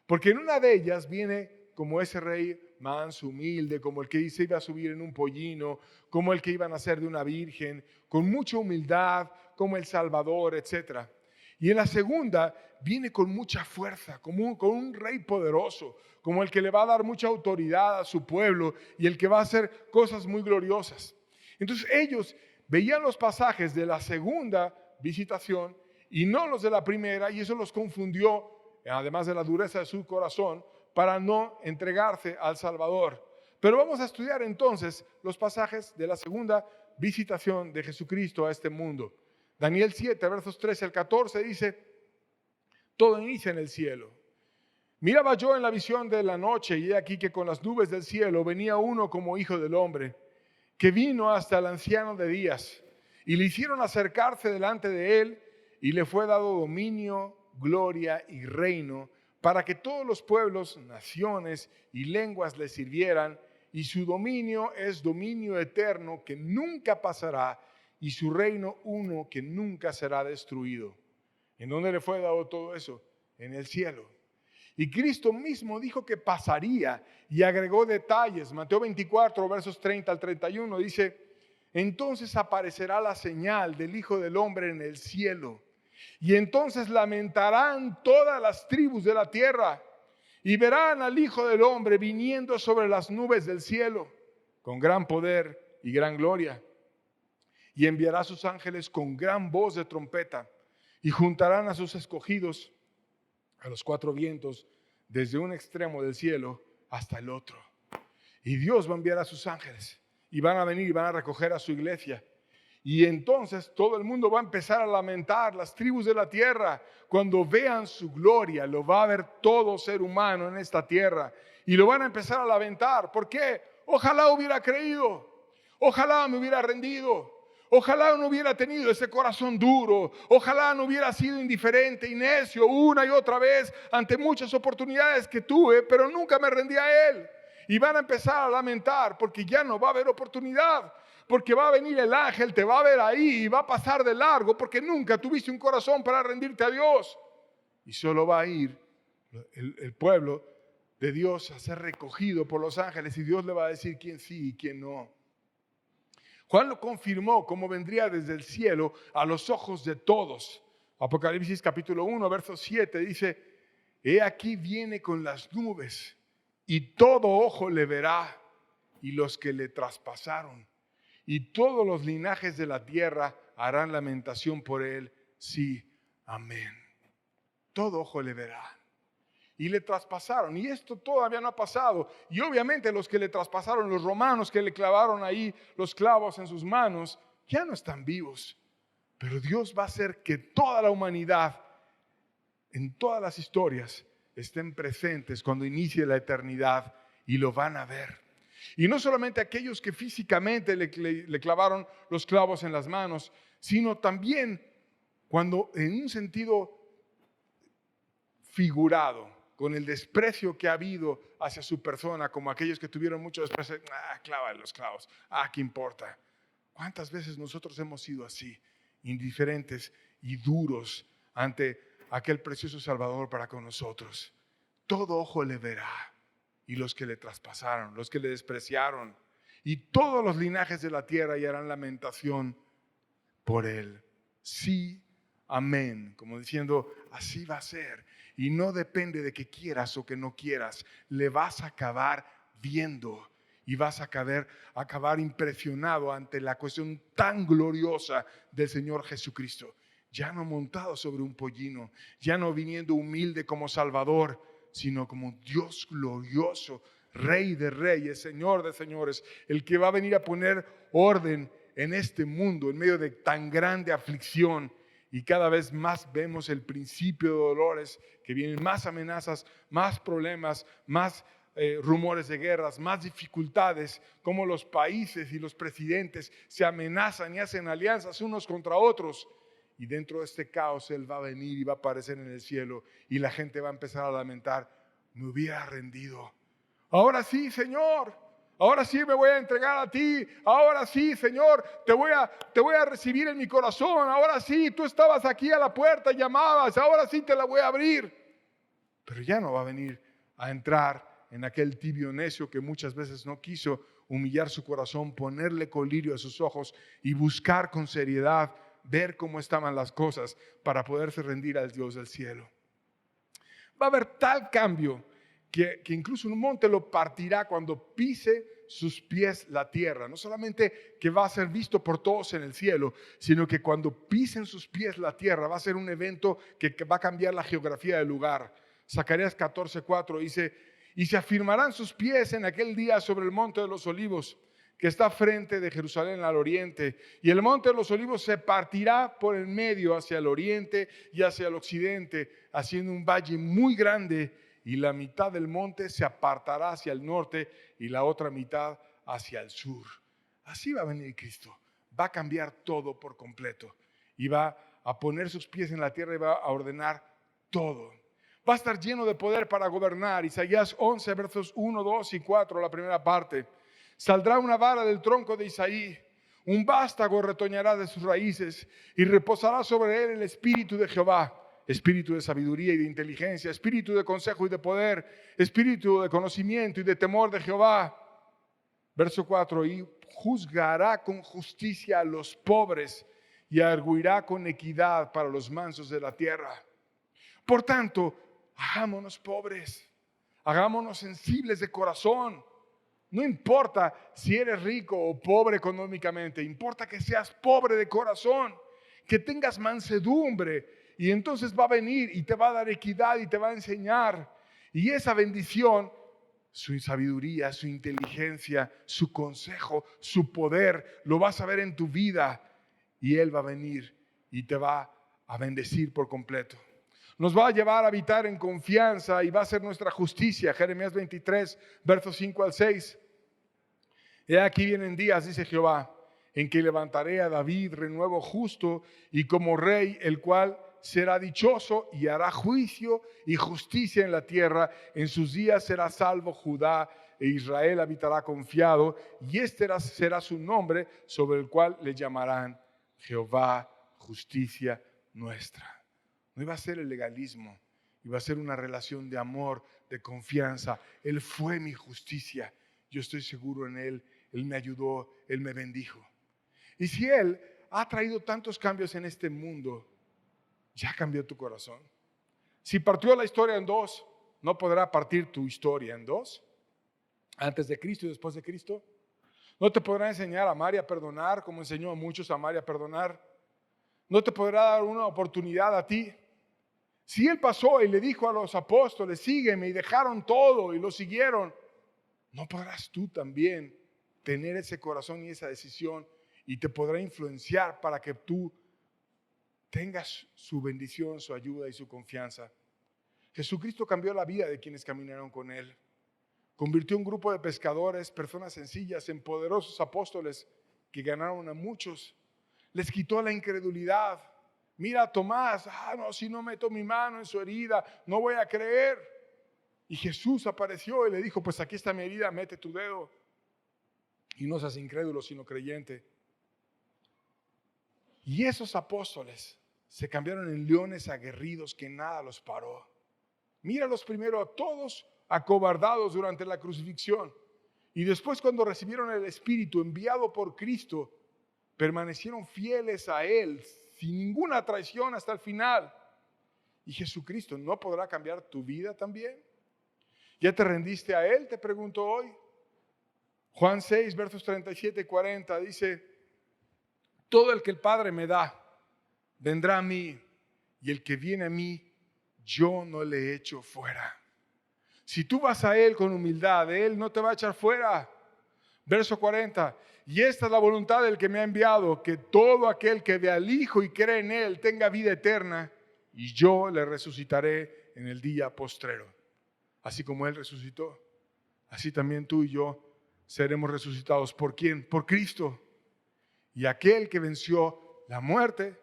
Porque en una de ellas viene como ese rey manso, humilde, como el que se iba a subir en un pollino, como el que iba a nacer de una virgen, con mucha humildad, como el Salvador, etc. Y en la segunda viene con mucha fuerza, con un rey poderoso, como el que le va a dar mucha autoridad a su pueblo y el que va a hacer cosas muy gloriosas. Entonces ellos veían los pasajes de la segunda visitación y no los de la primera, y eso los confundió, además de la dureza de su corazón, para no entregarse al Salvador. Pero vamos a estudiar entonces los pasajes de la segunda visitación de Jesucristo a este mundo. Daniel 7, versos 13 al 14 dice: todo inicia en el cielo. Miraba yo en la visión de la noche, y he aquí que con las nubes del cielo venía uno como hijo del hombre, que vino hasta el anciano de días, y le hicieron acercarse delante de él, y le fue dado dominio, gloria y reino, para que todos los pueblos, naciones y lenguas le sirvieran, y su dominio es dominio eterno que nunca pasará, y su reino uno que nunca será destruido. ¿En dónde le fue dado todo eso? En el cielo. Y Cristo mismo dijo que pasaría y agregó detalles. Mateo 24, versos 30 al 31 dice: entonces aparecerá la señal del Hijo del Hombre en el cielo, y entonces lamentarán todas las tribus de la tierra, y verán al Hijo del Hombre viniendo sobre las nubes del cielo con gran poder y gran gloria. Y enviará a sus ángeles con gran voz de trompeta y juntarán a sus escogidos a los cuatro vientos desde un extremo del cielo hasta el otro. Y Dios va a enviar a sus ángeles y van a venir y van a recoger a su iglesia. Y entonces todo el mundo va a empezar a lamentar, las tribus de la tierra, cuando vean su gloria, lo va a ver todo ser humano en esta tierra. Y lo van a empezar a lamentar. ¿Por qué? Ojalá hubiera creído, ojalá me hubiera rendido, ojalá no hubiera tenido ese corazón duro, ojalá no hubiera sido indiferente y necio una y otra vez ante muchas oportunidades que tuve, pero nunca me rendí a Él. Y van a empezar a lamentar porque ya no va a haber oportunidad. Porque va a venir el ángel, te va a ver ahí y va a pasar de largo porque nunca tuviste un corazón para rendirte a Dios. Y solo va a ir el pueblo de Dios a ser recogido por los ángeles y Dios le va a decir quién sí y quién no. Juan lo confirmó como vendría desde el cielo a los ojos de todos. Apocalipsis capítulo 1, verso 7 dice: he aquí viene con las nubes y todo ojo le verá y los que le traspasaron. Y todos los linajes de la tierra harán lamentación por él. Sí, amén. Todo ojo le verá. Y le traspasaron. Y esto todavía no ha pasado. Y obviamente los que le traspasaron, los romanos que le clavaron ahí los clavos en sus manos, ya no están vivos. Pero Dios va a hacer que toda la humanidad, en todas las historias, estén presentes cuando inicie la eternidad y lo van a ver. Y no solamente aquellos que físicamente le clavaron los clavos en las manos, sino también cuando en un sentido figurado, con el desprecio que ha habido hacia su persona, como aquellos que tuvieron mucho desprecio, clávale los clavos, ¿qué importa? ¿Cuántas veces nosotros hemos sido así, indiferentes y duros ante aquel precioso Salvador para con nosotros? Todo ojo le verá. Y los que le traspasaron, los que le despreciaron, y todos los linajes de la tierra y harán lamentación por él. Sí, amén. Como diciendo, así va a ser. Y no depende de que quieras o que no quieras. Le vas a acabar viendo y vas a acabar impresionado ante la cuestión tan gloriosa del Señor Jesucristo. Ya no montado sobre un pollino, ya no viniendo humilde como Salvador, sino como Dios glorioso, Rey de reyes, Señor de señores, el que va a venir a poner orden en este mundo en medio de tan grande aflicción. Y cada vez más vemos el principio de dolores, que vienen más amenazas, más problemas, más rumores de guerras, más dificultades, como los países y los presidentes se amenazan y hacen alianzas unos contra otros. Y dentro de este caos Él va a venir y va a aparecer en el cielo y la gente va a empezar a lamentar: me hubiera rendido. Ahora sí, Señor, ahora sí me voy a entregar a ti. Ahora sí, Señor, te voy a recibir en mi corazón. Ahora sí, tú estabas aquí a la puerta y llamabas. Ahora sí te la voy a abrir. Pero ya no va a venir a entrar en aquel tibio necio que muchas veces no quiso humillar su corazón, ponerle colirio a sus ojos y buscar con seriedad ver cómo estaban las cosas para poderse rendir al Dios del cielo. Va a haber tal cambio que incluso un monte lo partirá cuando pise sus pies la tierra. No solamente que va a ser visto por todos en el cielo, sino que cuando pisen sus pies la tierra va a ser un evento que va a cambiar la geografía del lugar. Zacarías 14:4 dice: y se afirmarán sus pies en aquel día sobre el monte de los olivos, que está frente de Jerusalén al oriente, y el monte de los olivos se partirá por el medio hacia el oriente y hacia el occidente, haciendo un valle muy grande, y la mitad del monte se apartará hacia el norte y la otra mitad hacia el sur. Así va a venir Cristo, va a cambiar todo por completo y va a poner sus pies en la tierra y va a ordenar todo. Va a estar lleno de poder para gobernar. Isaías 11, versos 1, 2 y 4, la primera parte. Saldrá una vara del tronco de Isaí, un vástago retoñará de sus raíces y reposará sobre él el espíritu de Jehová, espíritu de sabiduría y de inteligencia, espíritu de consejo y de poder, espíritu de conocimiento y de temor de Jehová. Verso 4, y juzgará con justicia a los pobres y arguirá con equidad para los mansos de la tierra. Por tanto, hagámonos pobres, Hagámonos sensibles de corazón. No importa si eres rico o pobre económicamente, importa que seas pobre de corazón, que tengas mansedumbre, y entonces va a venir y te va a dar equidad y te va a enseñar. Y esa bendición, su sabiduría, su inteligencia, su consejo, su poder, lo vas a ver en tu vida, y Él va a venir y te va a bendecir por completo. Nos va a llevar a habitar en confianza y va a ser nuestra justicia. Jeremías 23, versos 5 al 6. He aquí vienen días, dice Jehová, en que levantaré a David renuevo justo y como rey, el cual será dichoso y hará juicio y justicia en la tierra. En sus días será salvo Judá e Israel habitará confiado, y este será su nombre, sobre el cual le llamarán Jehová, justicia nuestra. No iba a ser el legalismo, iba a ser una relación de amor, de confianza. Él fue mi justicia, yo estoy seguro en Él, Él me ayudó, Él me bendijo. Y si Él ha traído tantos cambios en este mundo, ya cambió tu corazón. Si partió la historia en dos, ¿no podrá partir tu historia en dos? Antes de Cristo y después de Cristo. ¿No te podrá enseñar a amar y a perdonar como enseñó a muchos a amar y a perdonar? ¿No te podrá dar una oportunidad a ti? Si Él pasó y le dijo a los apóstoles, sígueme, y dejaron todo y lo siguieron, ¿no podrás tú también tener ese corazón y esa decisión, y te podrá influenciar para que tú tengas su bendición, su ayuda y su confianza? Jesucristo cambió la vida de quienes caminaron con Él. Convirtió un grupo de pescadores, personas sencillas, en poderosos apóstoles que ganaron a muchos. Les quitó la incredulidad. Mira a Tomás, no, si no meto mi mano en su herida, no voy a creer. Y Jesús apareció y le dijo, pues aquí está mi herida, mete tu dedo. Y no seas incrédulo, sino creyente. Y esos apóstoles se cambiaron en leones aguerridos que nada los paró. Míralos primero a todos acobardados durante la crucifixión. Y después, cuando recibieron el Espíritu enviado por Cristo, permanecieron fieles a Él sin ninguna traición hasta el final. ¿Y Jesucristo no podrá cambiar tu vida también? ¿Ya te rendiste a Él? Te pregunto hoy. Juan 6, versos 37 y 40 dice: todo el que el Padre me da, vendrá a mí, y el que viene a mí, yo no le echo fuera. Si tú vas a Él con humildad, Él no te va a echar fuera. Verso 40, y esta es la voluntad del que me ha enviado, que todo aquel que ve al Hijo y cree en Él tenga vida eterna, y yo le resucitaré en el día postrero. Así como Él resucitó, así también tú y yo seremos resucitados. ¿Por quién? Por Cristo. Y aquel que venció la muerte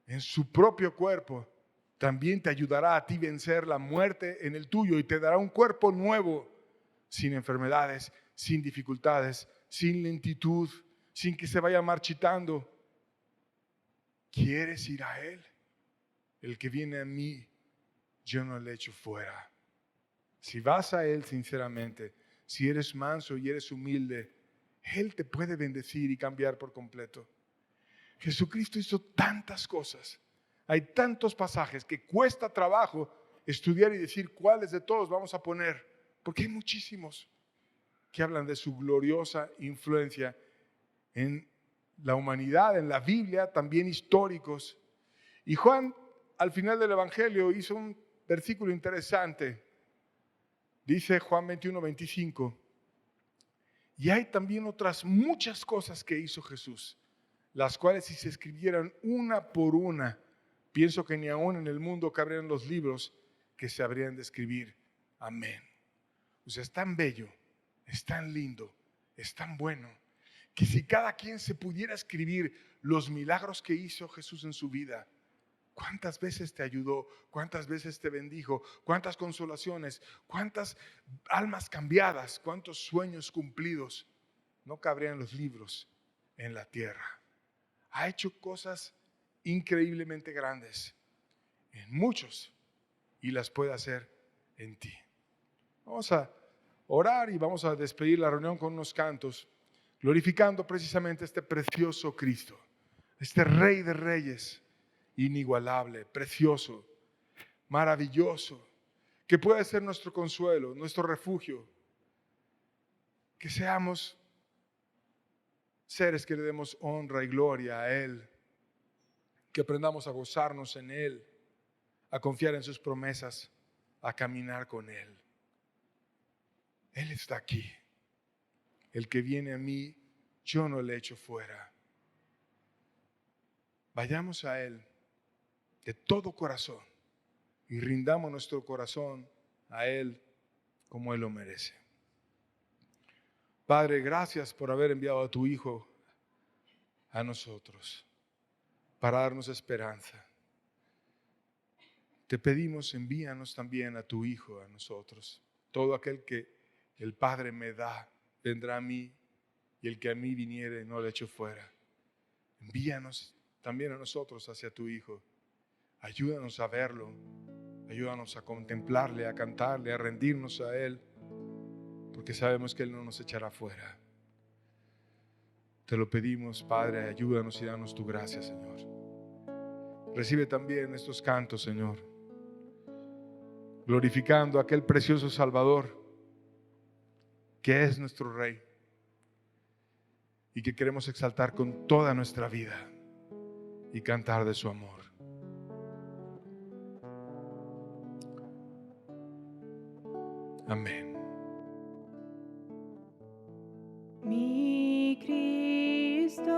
en su propio cuerpo, también te ayudará a ti vencer la muerte en el tuyo, y te dará un cuerpo nuevo, sin enfermedades, sin dificultades, sin lentitud, sin que se vaya marchitando. ¿Quieres ir a Él? El que viene a mí, yo no le echo fuera. Si vas a Él sinceramente, si eres manso y eres humilde, Él te puede bendecir y cambiar por completo. Jesucristo hizo tantas cosas. Hay tantos pasajes que cuesta trabajo estudiar y decir cuáles de todos vamos a poner, porque hay muchísimos que hablan de su gloriosa influencia en la humanidad, en la Biblia, también históricos. Y Juan, al final del Evangelio, hizo un versículo interesante. Dice Juan 21, 25, y hay también otras muchas cosas que hizo Jesús, las cuales si se escribieran una por una, pienso que ni aún en el mundo cabrían los libros que se habrían de escribir. Amén. O sea, es tan bello, es tan lindo, es tan bueno, que si cada quien se pudiera escribir los milagros que hizo Jesús en su vida, ¿cuántas veces te ayudó? ¿Cuántas veces te bendijo? ¿Cuántas consolaciones? ¿Cuántas almas cambiadas? ¿Cuántos sueños cumplidos? No cabrían los libros en la tierra. Ha hecho cosas increíblemente grandes en muchos, y las puede hacer en ti. Vamos a orar y vamos a despedir la reunión con unos cantos, glorificando precisamente este precioso Cristo, este Rey de Reyes, inigualable, precioso, maravilloso, que puede ser nuestro consuelo, nuestro refugio. Que seamos seres que le demos honra y gloria a Él, que aprendamos a gozarnos en Él, a confiar en sus promesas, a caminar con Él. Él está aquí. El que viene a mí, yo no le echo fuera. Vayamos a Él de todo corazón y rindamos nuestro corazón a Él como Él lo merece. Padre, gracias por haber enviado a tu Hijo a nosotros para darnos esperanza. Te pedimos, envíanos también a tu Hijo a nosotros. Todo aquel que el Padre me da, vendrá a mí, y el que a mí viniere no le echo fuera. Envíanos también a nosotros hacia tu Hijo. Ayúdanos a verlo, ayúdanos a contemplarle, a cantarle, a rendirnos a Él, porque sabemos que Él no nos echará fuera. Te lo pedimos, Padre, ayúdanos y danos tu gracia, Señor. Recibe también estos cantos, Señor, glorificando a aquel precioso Salvador que es nuestro Rey y que queremos exaltar con toda nuestra vida y cantar de su amor. Amén. Mi Cristo,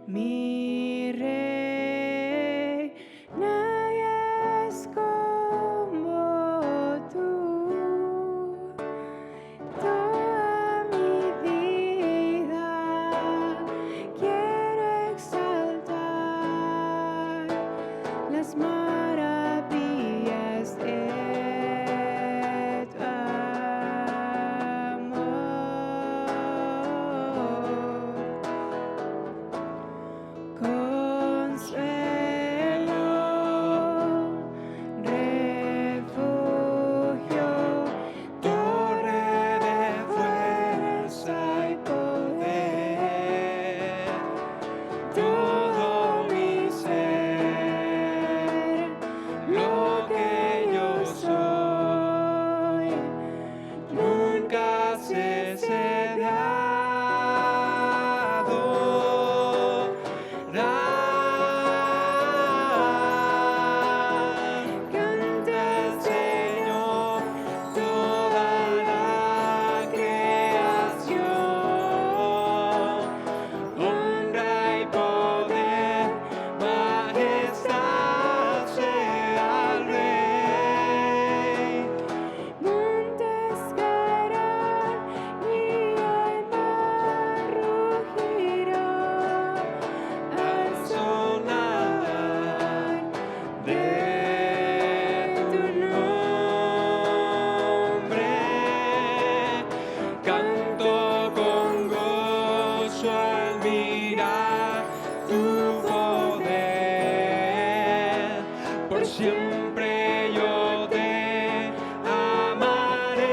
mi Rey, nadie es como tú. Toda mi vida quiero exaltar las maravillas de tu amor. Consuelo, refugio, torre de fuerza y poder, todo mi ser, lo que yo soy, nunca cesé de adorar. Canta al Señor toda la creación, honra y poder, majestad sea al Rey. Montes caerán y el mar rugirá al sonar de tu nombre. Canto con gozo al mirar tu poder. Por siempre yo te amaré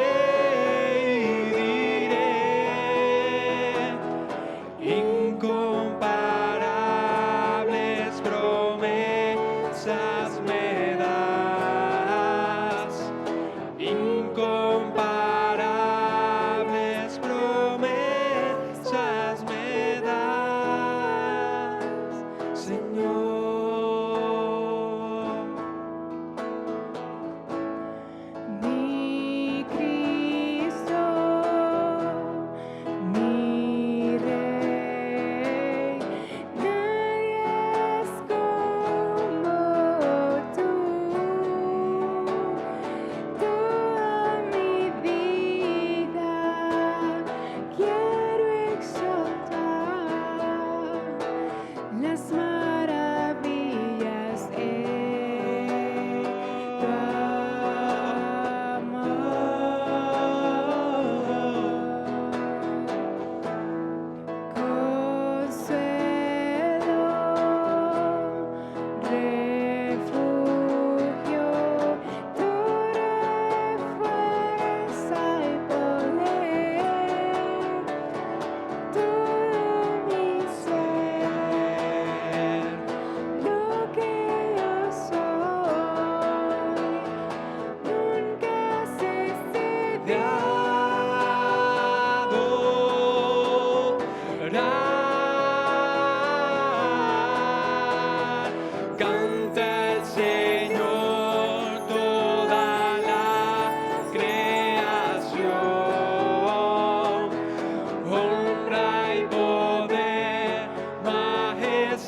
y diré: incomparables promesas me das, incomparables promesas me das, Señor. Mi Cristo, mi Rey, nadie es como tú. Toda mi vida quiero exaltar las maravillas de tu amor. Consuelo, refugio, torre, fuerza y poder, todo mi ser,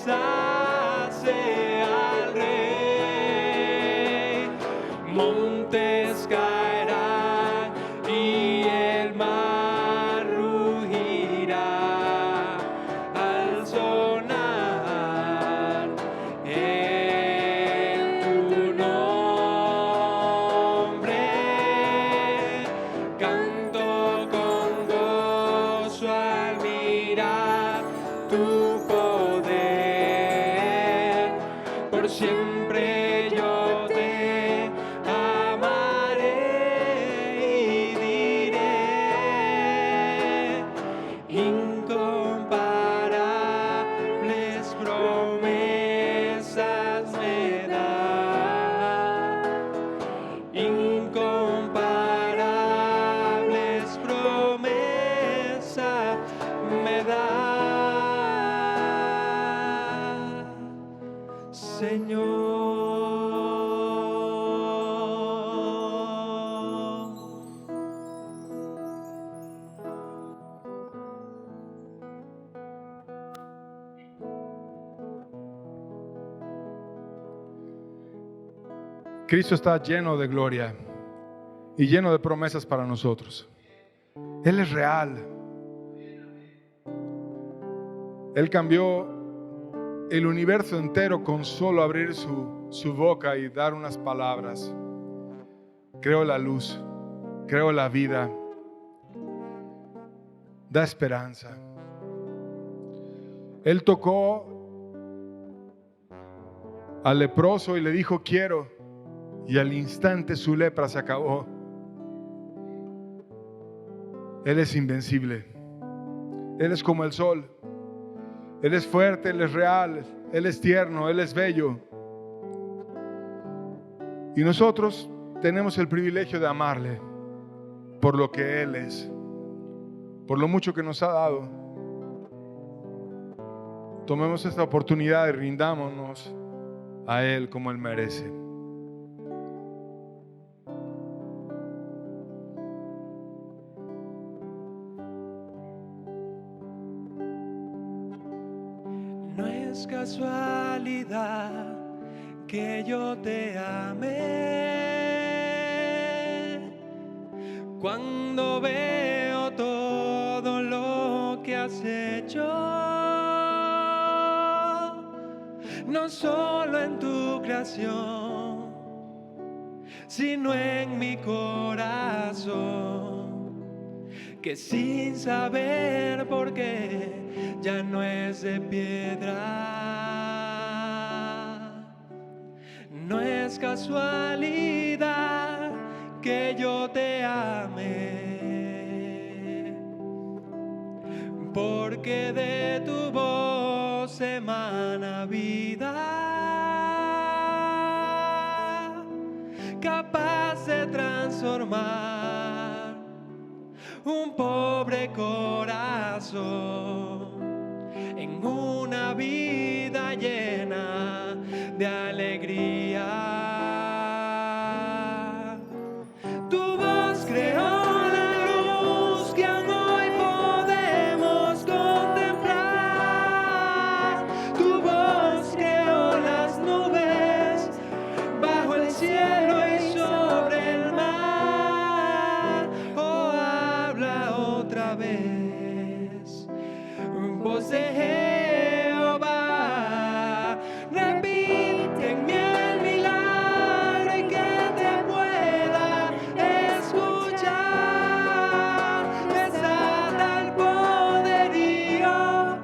hace al Rey. Montes caerán y el mar rugirá al sonar tu nombre. Canto con gozo al mirar tu poder. Por siempre yo te amaré y diré: incomparables promesas me da. Incomparables promesas me da, Señor. Cristo está lleno de gloria y lleno de promesas para nosotros. Él es real. Él cambió el universo entero con solo abrir su boca y dar unas palabras. Creó la luz, creó la vida, da esperanza. Él tocó al leproso y le dijo: quiero. Y al instante su lepra se acabó. Él es invencible. Él es como el sol. Él es fuerte, Él es real, Él es tierno, Él es bello. Y nosotros tenemos el privilegio de amarle por lo que Él es, por lo mucho que nos ha dado. Tomemos esta oportunidad y rindámonos a Él como Él merece. No es casualidad que yo te amé. Cuando veo todo lo que has hecho, no solo en tu creación, sino en mi corazón, que sin saber por qué ya no es de piedra. No es casualidad que yo te ame, porque de tu voz emana vida, capaz de transformar un pobre corazón en una vida llena de alegría. Tu voz creó la luz que aún hoy podemos contemplar. Tu voz creó las nubes bajo el cielo y sobre el mar. Oh, habla otra vez, voz de Jehová, repite en mí el milagro y que te pueda escuchar. Desata el poderío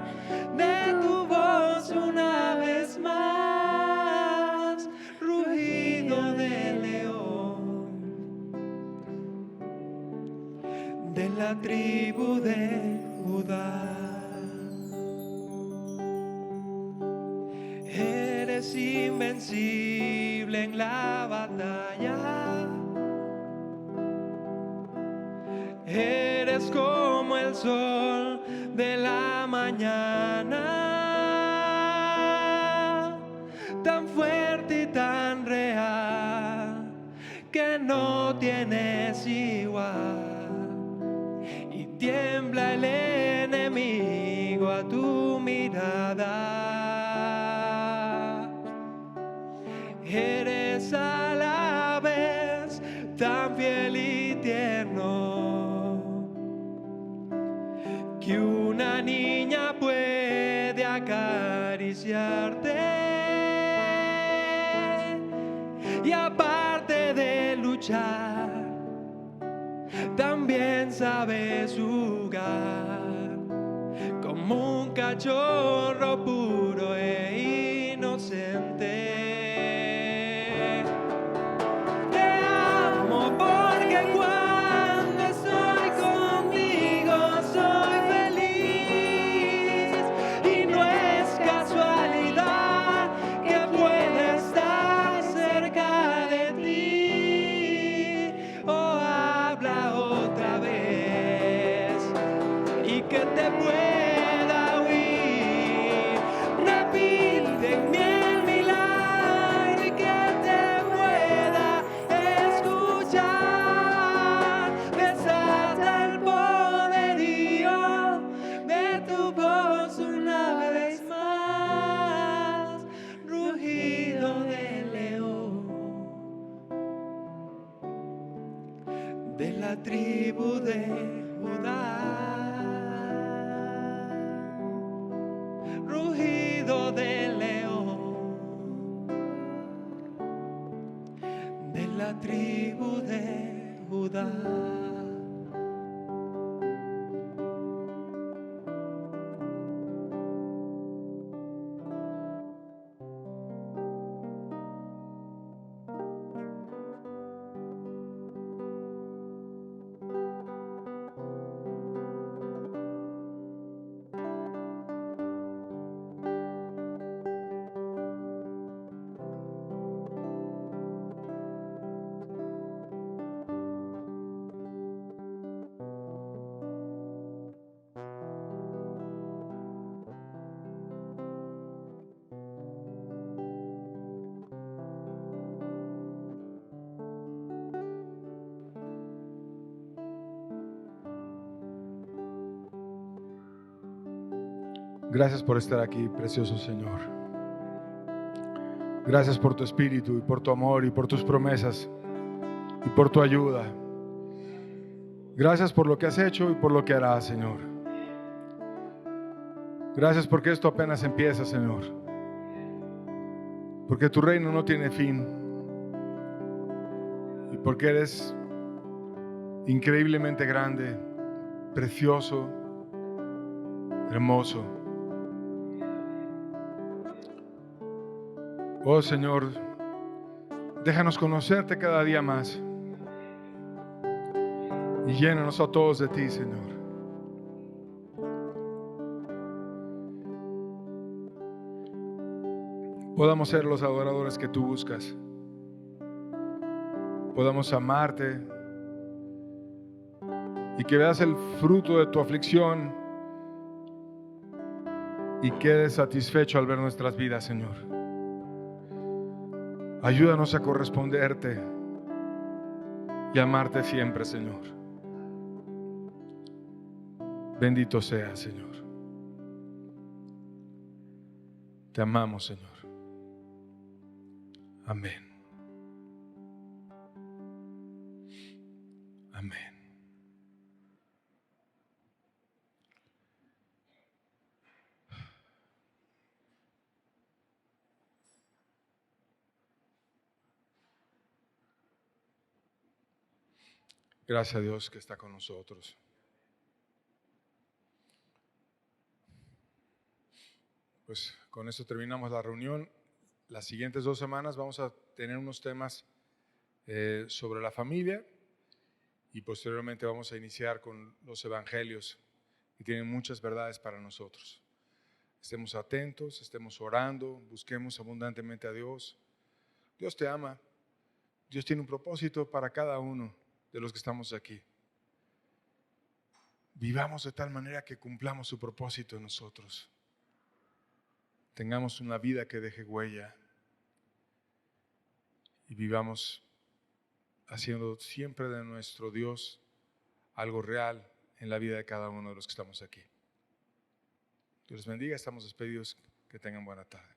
de tu voz una vez más, rugido de león de la tribu de Judá. Eres invencible en la batalla. Eres como el sol de la mañana, tan fuerte y tan real que no tienes igual. Y tiembla el enemigo a tu mirada. eres a la vez tan fiel y tierno que una niña puede acariciarte. Y aparte de luchar, también sabes jugar como un cachorro puro e inocente. Te amo porque cuando estoy contigo soy feliz y no es casualidad que pueda estar cerca de ti. Oh, habla otra vez y que te pueda oír. Repite en mí el milagro y que te pueda escuchar. Desata el poderío de tu voz una vez más. Rugido de león de la tribu de Judá. Rugido de león de la tribu de Judá. Gracias por estar aquí, precioso Señor. Gracias por tu espíritu y por tu amor y por tus promesas y por tu ayuda. Gracias por lo que has hecho y por lo que harás, Señor. Gracias porque esto apenas empieza, Señor. Porque tu reino no tiene fin. Y porque eres increíblemente grande, precioso, hermoso. Oh Señor, déjanos conocerte cada día más y llénanos a todos de ti, Señor. Podamos ser los adoradores que tú buscas. Podamos amarte y que veas el fruto de tu aflicción y quedes satisfecho al ver nuestras vidas, Señor. Ayúdanos a corresponderte y amarte siempre, Señor. Bendito seas, Señor. Te amamos, Señor. Amén. Amén. Gracias a Dios que está con nosotros. Pues con esto terminamos la reunión. Las siguientes 2 semanas vamos a tener unos temas sobre la familia y posteriormente vamos a iniciar con los evangelios que tienen muchas verdades para nosotros. Estemos atentos, estemos orando, busquemos abundantemente a Dios. Dios te ama. Dios tiene un propósito para cada uno de los que estamos aquí. Vivamos de tal manera que cumplamos su propósito en nosotros. Tengamos una vida que deje huella y vivamos haciendo siempre de nuestro Dios algo real en la vida de cada uno de los que estamos aquí. Dios les bendiga, estamos despedidos, que tengan buena tarde.